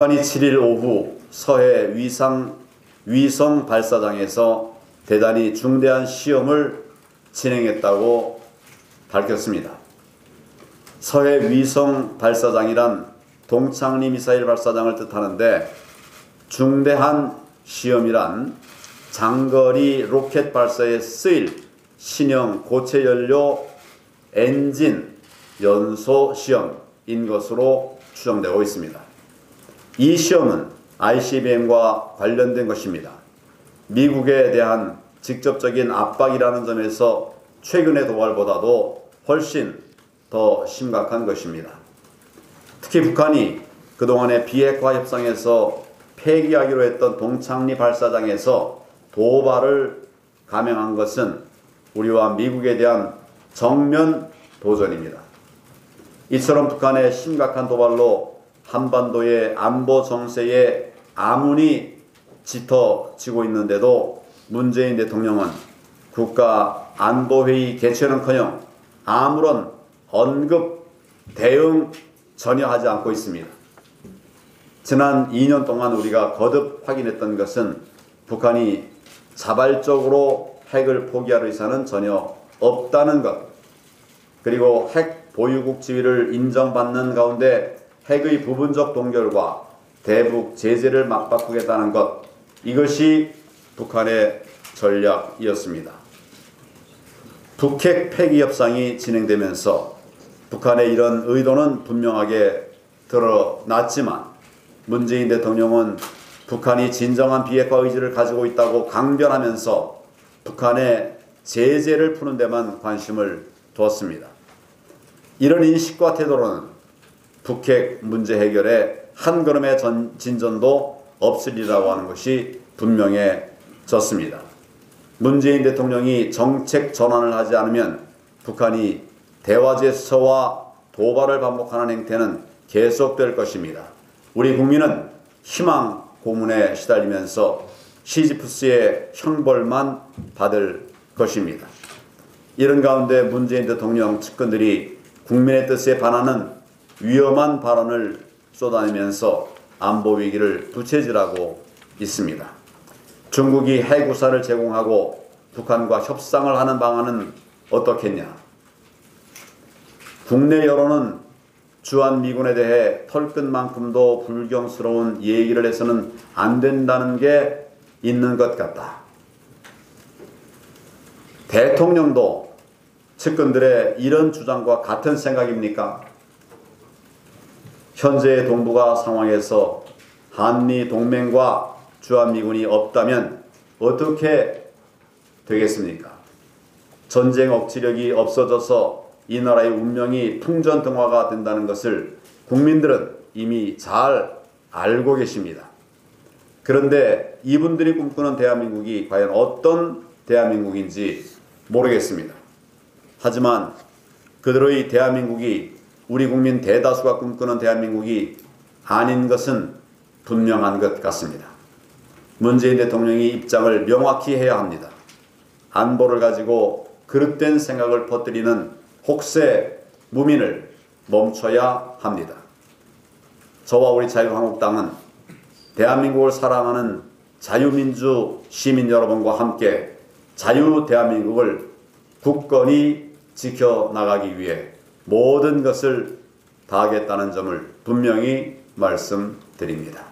북한이 7일 오후 서해 위성 발사장에서 대단히 중대한 시험을 진행했다고 밝혔습니다. 서해 위성 발사장이란 동창리 미사일 발사장을 뜻하는데, 중대한 시험이란 장거리 로켓 발사에 쓰일 신형 고체 연료 엔진 연소 시험인 것으로 추정되고 있습니다. 이 시험은 ICBM과 관련된 것입니다. 미국에 대한 직접적인 압박이라는 점에서 최근의 도발보다도 훨씬 더 심각한 것입니다. 특히 북한이 그동안의 비핵화 협상에서 폐기하기로 했던 동창리 발사장에서 도발을 감행한 것은 우리와 미국에 대한 정면 도전입니다. 이처럼 북한의 심각한 도발로 한반도의 안보 정세에 암운이 짙어지고 있는데도 문재인 대통령은 국가안보회의 개최는커녕 아무런 언급, 대응 전혀 하지 않고 있습니다. 지난 2년 동안 우리가 거듭 확인했던 것은 북한이 자발적으로 핵을 포기할 의사는 전혀 없다는 것, 그리고 핵 보유국 지위를 인정받는 가운데 핵의 부분적 동결과 대북 제재를 맞바꾸겠다는 것, 이것이 북한의 전략이었습니다. 북핵 폐기 협상이 진행되면서 북한의 이런 의도는 분명하게 드러났지만, 문재인 대통령은 북한이 진정한 비핵화 의지를 가지고 있다고 강변하면서 북한의 제재를 푸는 데만 관심을 두었습니다. 이런 인식과 태도로는 북핵 문제 해결에 한 걸음의 진전도 없으리라고 하는 것이 분명해졌습니다. 문재인 대통령이 정책 전환을 하지 않으면 북한이 대화 제스처와 도발을 반복하는 행태는 계속될 것입니다. 우리 국민은 희망 고문에 시달리면서 시지프스의 형벌만 받을 것입니다. 이런 가운데 문재인 대통령 측근들이 국민의 뜻에 반하는 위험한 발언을 쏟아내면서 안보 위기를 부채질하고 있습니다. 중국이 핵우사를 제공하고 북한과 협상을 하는 방안은 어떻겠냐? 국내 여론은 주한미군에 대해 털끝만큼도 불경스러운 얘기를 해서는 안 된다는 게 있는 것 같다. 대통령도 측근들의 이런 주장과 같은 생각입니까? 현재의 동북아 상황에서 한미 동맹과 주한미군이 없다면 어떻게 되겠습니까? 전쟁 억지력이 없어져서 이 나라의 운명이 풍전등화가 된다는 것을 국민들은 이미 잘 알고 계십니다. 그런데 이분들이 꿈꾸는 대한민국이 과연 어떤 대한민국인지 모르겠습니다. 하지만 그들의 대한민국이 우리 국민 대다수가 꿈꾸는 대한민국이 아닌 것은 분명한 것 같습니다. 문재인 대통령이 입장을 명확히 해야 합니다. 안보를 가지고 그릇된 생각을 퍼뜨리는 혹세 무민을 멈춰야 합니다. 저와 우리 자유한국당은 대한민국을 사랑하는 자유민주 시민 여러분과 함께 자유 대한민국을 굳건히 지켜나가기 위해 모든 것을 다하겠다는 점을 분명히 말씀드립니다.